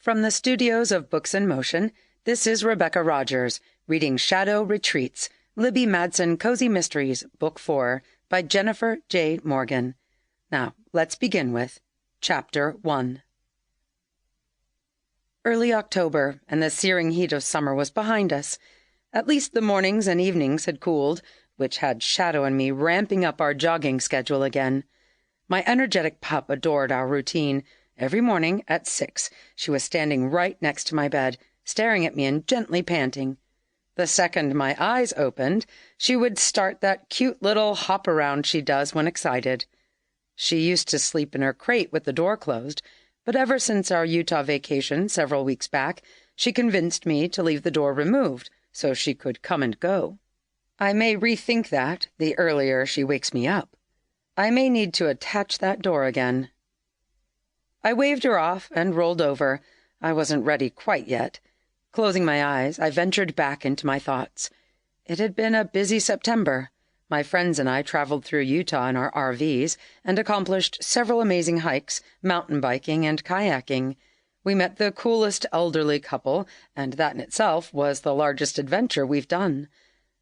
From the studios of Books in Motion, this is Rebecca Rogers, reading Shadow Retreats, Libby Madsen Cozy Mysteries, Book 4, by Jennifer J. Morgan. Now, let's begin with Chapter 1. Early October, and the searing heat of summer was behind us. At least the mornings and evenings had cooled, which had Shadow and me ramping up our jogging schedule again. My energetic pup adored our routine. Every morning at 6, she was standing right next to my bed, staring at me and gently panting. The second my eyes opened, she would start that cute little hop around she does when excited. She used to sleep in her crate with the door closed, but ever since our Utah vacation several weeks back, she convinced me to leave the door removed so she could come and go. I may rethink that the earlier she wakes me up. I may need to attach that door again. I waved her off and rolled over. I wasn't ready quite yet. Closing my eyes, I ventured back into my thoughts. It had been a busy September. My friends and I traveled through Utah in our RVs and accomplished several amazing hikes, mountain biking, and kayaking. We met the coolest elderly couple, and that in itself was the largest adventure we've done.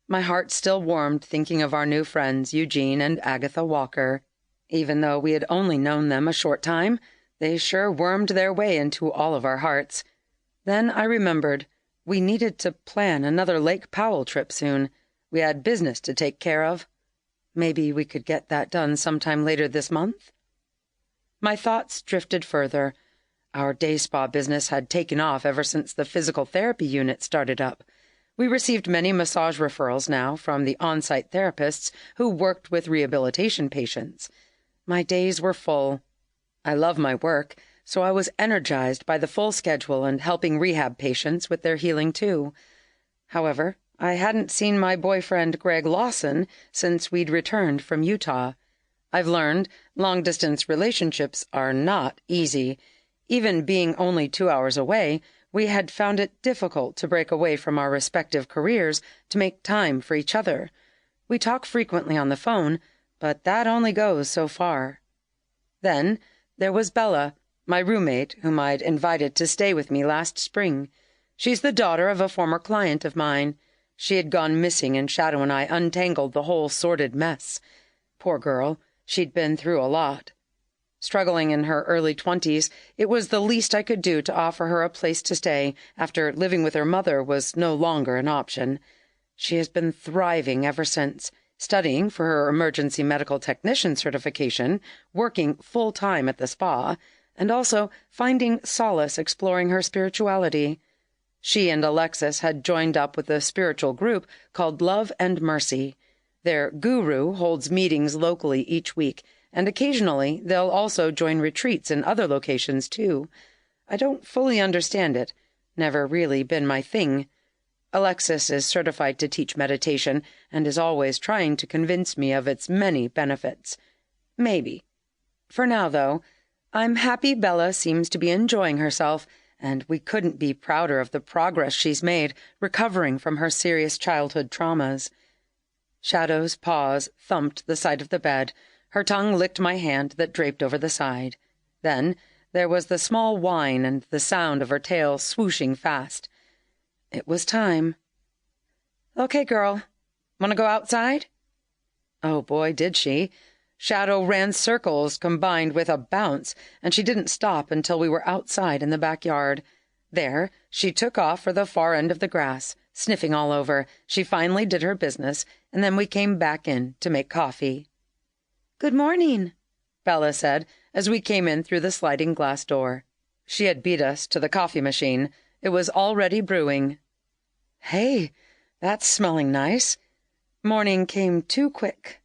My heart still warmed thinking of our new friends, Eugene and Agatha Walker. Even though we had only known them a short time, they sure wormed their way into all of our hearts. Then I remembered we needed to plan another Lake Powell trip soon. We had business to take care of. Maybe we could get that done sometime later this month? My thoughts drifted further. Our day spa business had taken off ever since the physical therapy unit started up. We received many massage referrals now from the on-site therapists who worked with rehabilitation patients. My days were full. I love my work, so I was energized by the full schedule and helping rehab patients with their healing too. However, I hadn't seen my boyfriend Greg Lawson since we'd returned from Utah. I've learned long-distance relationships are not easy. Even being only 2 hours away, we had found it difficult to break away from our respective careers to make time for each other. We talk frequently on the phone, but that only goes so far. Then there was Bella, my roommate, whom I'd invited to stay with me last spring. She's the daughter of a former client of mine. She had gone missing, and Shadow and I untangled the whole sordid mess. Poor girl, she'd been through a lot. Struggling in her early 20s, it was the least I could do to offer her a place to stay after living with her mother was no longer an option. She has been thriving ever since, studying for her emergency medical technician certification, working full-time at the spa, and also finding solace exploring her spirituality. She and Alexis had joined up with a spiritual group called Love and Mercy. Their guru holds meetings locally each week, and occasionally they'll also join retreats in other locations too. I don't fully understand it. Never really been my thing. Alexis is certified to teach meditation and is always trying to convince me of its many benefits. Maybe. For now, though, I'm happy Bella seems to be enjoying herself, and we couldn't be prouder of the progress she's made recovering from her serious childhood traumas. Shadow's paws thumped the side of the bed. Her tongue licked my hand that draped over the side. Then there was the small whine and the sound of her tail swooshing fast. It was time. "Okay, girl. Want to go outside?" Oh, boy, did she. Shadow ran circles combined with a bounce, and she didn't stop until we were outside in the backyard. There, she took off for the far end of the grass, sniffing all over. She finally did her business, and then we came back in to make coffee. "Good morning," Bella said as we came in through the sliding glass door. She had beat us to the coffee machine. It was already brewing. "Hey, that's smelling nice." Morning came too quick.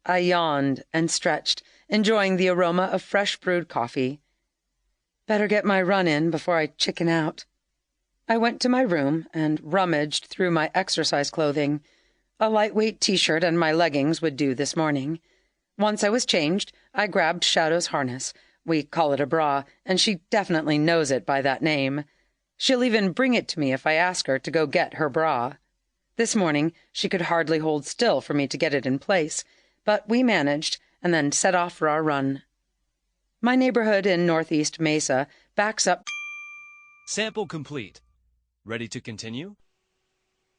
I yawned and stretched, enjoying the aroma of fresh-brewed coffee. Better get my run in before I chicken out. I went to my room and rummaged through my exercise clothing. A lightweight t-shirt and my leggings would do this morning. Once I was changed, I grabbed Shadow's harness. We call it a bra, and she definitely knows it by that name. She'll even bring it to me if I ask her to go get her bra. This morning, she could hardly hold still for me to get it in place, but we managed, and then set off for our run. My neighborhood in Northeast Mesa backs up Sample complete. Ready to continue?